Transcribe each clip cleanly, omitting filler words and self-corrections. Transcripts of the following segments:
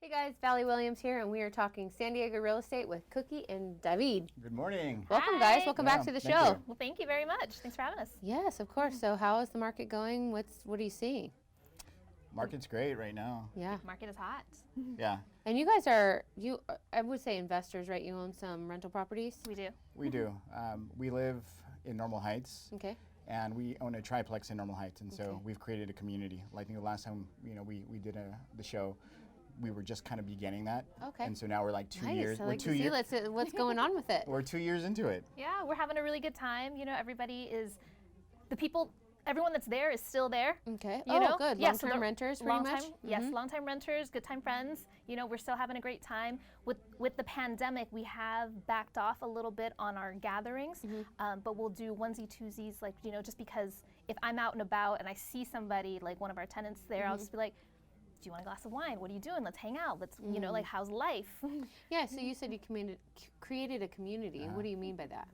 Hey guys, Valley Williams here, and we are talking San Diego real estate with Cookie and David. Good morning. Welcome, Hi. guys. Welcome back to the thank show. you. Well, thank you very much. Thanks for having us. Yes, of course. So, how is the market going? What are you seeing? Market's great right now. Yeah, Market is hot. Yeah, and you guys are I would say investors, right? You own some rental properties. We do. we do. We live in Normal Heights, Okay. and we own a triplex in Normal Heights, and so Okay. we've created a community. Like, I think the last time we did the show, we were just kind of beginning that. Okay. And so now we're like 2 Nice. years. I We're like two to see years. what's going on with it. We're 2 years into it. Yeah, we're having a really good time. You know, everyone that's there is still there. Okay. You know? Good. Yeah, so Long-term the renters, pretty much. Mm-hmm. Yes, long-time renters, good time friends. You know, we're still having a great time. With the pandemic, we have backed off a little bit on our gatherings, but we'll do onesie twosies, like, you know, just because if I'm out and about and I see somebody, like one of our tenants there, I'll just be like, do you want a glass of wine? What are you doing? Let's hang out. Let's, you know, like, how's life? Yeah. So you said you created a community. What do you mean by that?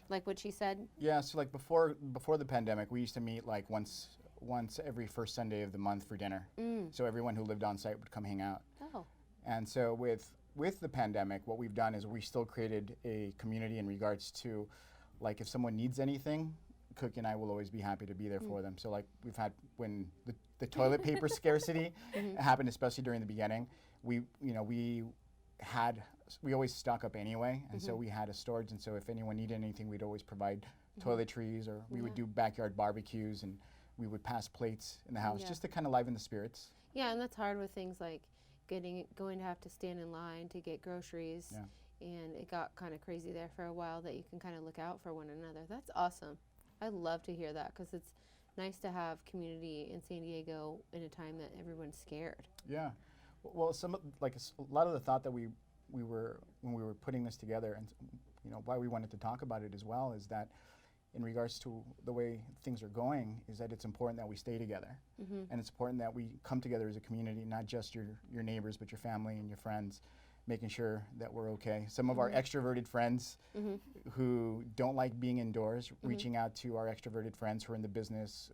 Like what she said. Yeah, so like before the pandemic, we used to meet like once every first Sunday of the month for dinner. So everyone who lived on site would come hang out. Oh. And so with the pandemic, what we've done is we still created a community in regards to, like, if someone needs anything, Cookie and I will always be happy to be there for them. So like we've had, when the toilet paper scarcity happened, especially during the beginning, we always stock up anyway, and so we had a storage, and so if anyone needed anything, we'd always provide toiletries, or we would do backyard barbecues, and we would pass plates in the house just to kind of liven the spirits. Yeah, and that's hard with things like going to have to stand in line to get groceries. Yeah. And it got kind of crazy there for a while that you can kind of look out for one another. That's awesome. I love to hear that because it's nice to have community in San Diego in a time that everyone's scared. Yeah, well, a lot of the thought that we were when we were putting this together, and you know why we wanted to talk about it as well, is that in regards to the way things are going, is that it's important that we stay together, and it's important that we come together as a community, not just your neighbors, but your family and your friends, making sure that we're okay. Some of our extroverted friends who don't like being indoors, reaching out to our extroverted friends who are in the business,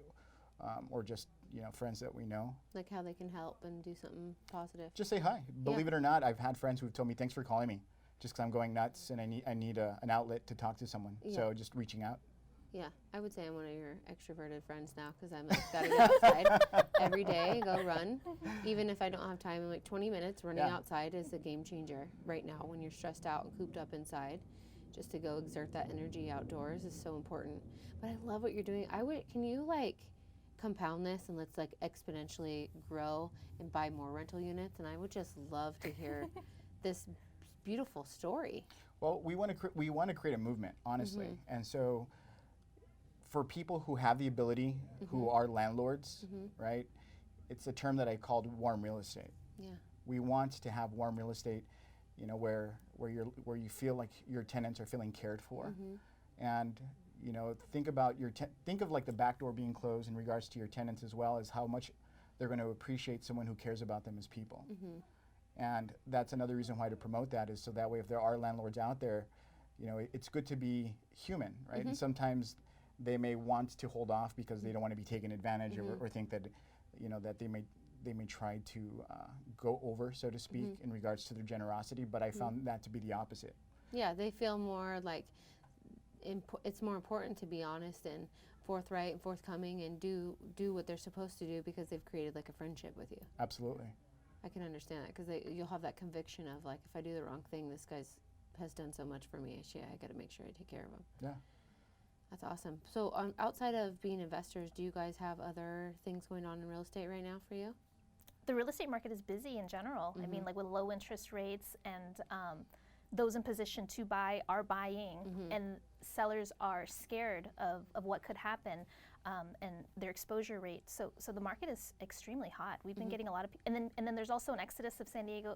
or just, you know, friends that we know. Like how they can help and do something positive. Just say hi. Believe it or not, I've had friends who've told me, thanks for calling me, just because I'm going nuts and I need an outlet to talk to someone. Yeah. So just reaching out. Yeah, I would say I'm one of your extroverted friends now because I'm like, gotta go outside every day, go run. Even if I don't have time, like 20 minutes running outside is a game changer right now when you're stressed out and cooped up inside. Just to go exert that energy outdoors is so important. But I love what you're doing. Can you like compound this and let's like exponentially grow and buy more rental units? And I would just love to hear this beautiful story. Well, we want to create a movement, honestly, and so for people who have the ability, who are landlords, right? It's a term that I called warm real estate. Yeah. We want to have warm real estate, you know, where you feel like your tenants are feeling cared for, and you know, think of like the back door being closed in regards to your tenants, as well as how much they're going to appreciate someone who cares about them as people. And that's another reason why to promote that, is so that way if there are landlords out there, you know, it's good to be human, right? And sometimes they may want to hold off because they don't want to be taken advantage or think that, you know, that they may try to go over, so to speak, in regards to their generosity, but I found that to be the opposite. Yeah, they feel more like it's more important to be honest and forthright and forthcoming and do what they're supposed to do because they've created like a friendship with you. Absolutely. I can understand that because you'll have that conviction of like, if I do the wrong thing, this guy's has done so much for me. I got to make sure I take care of him. Yeah. That's awesome. So outside of being investors, do you guys have other things going on in real estate right now for you? The real estate market is busy in general. I mean, like with low interest rates and those in position to buy are buying, and sellers are scared of what could happen, and their exposure rate. So the market is extremely hot. We've been getting a lot of, and then there's also an exodus of San Diego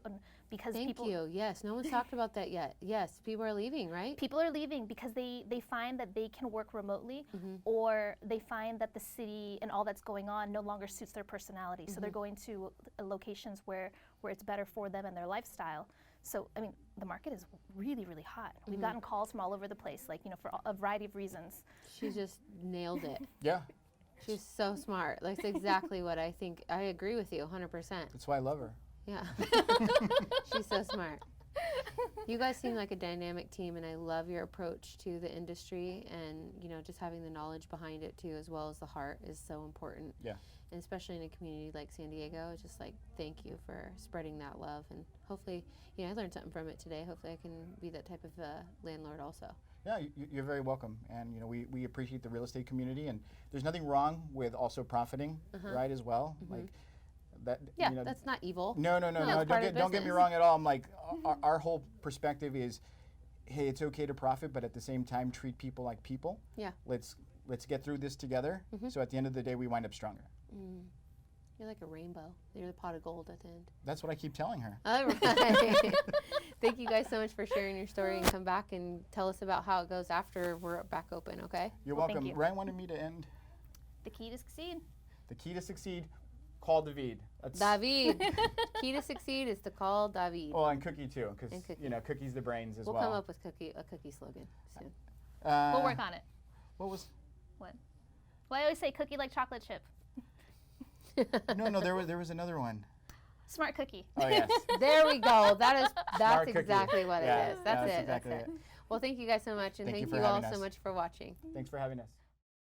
because Thank you. Yes, no one's talked about that yet. Yes, people are leaving, right? People are leaving because they find that they can work remotely, or they find that the city and all that's going on no longer suits their personality. So they're going to locations where it's better for them and their lifestyle. So, I mean, the market is really, really hot. We've gotten calls from all over the place, like, you know, for a variety of reasons. She just nailed it. Yeah. She's so smart. That's exactly what I think. I agree with you 100%. That's why I love her. Yeah. She's so smart. You guys seem like a dynamic team, and I love your approach to the industry, and just having the knowledge behind it too, as well as the heart, is so important. Yeah. And especially in a community like San Diego, it's just like, thank you for spreading that love, and hopefully, I learned something from it today. Hopefully I can be that type of landlord also. Yeah, you're very welcome, and we appreciate the real estate community, and there's nothing wrong with also profiting, right, as well. Like that. Yeah, that's not evil. No. Don't get me wrong at all. I'm like, our whole perspective is, hey, it's okay to profit, but at the same time, treat people like people. Yeah. Let's get through this together. So at the end of the day, we wind up stronger. You're like a rainbow. You're the pot of gold at the end. That's what I keep telling her. All right. Thank you guys so much for sharing your story, and come back and tell us about how it goes after we're back open, okay? You're Well, thank welcome. you. Ryan wanted me to end. The key to succeed. The key to succeed, call David. David. Key to succeed is to call David. Well, and Cookie too, because And Cookie. Cookie's the brains as We'll well. come up with a cookie slogan soon. We'll work on it. What was? What? Well, I always say cookie like chocolate chip. No, there was another one. Smart cookie. Oh yes. There we go. That's Smart cookie. exactly what Yeah, it is. That's that's it. exactly That's it. it. Well, thank you guys so much, and Thank you thank for you all having so us. much for watching. Thanks for having us.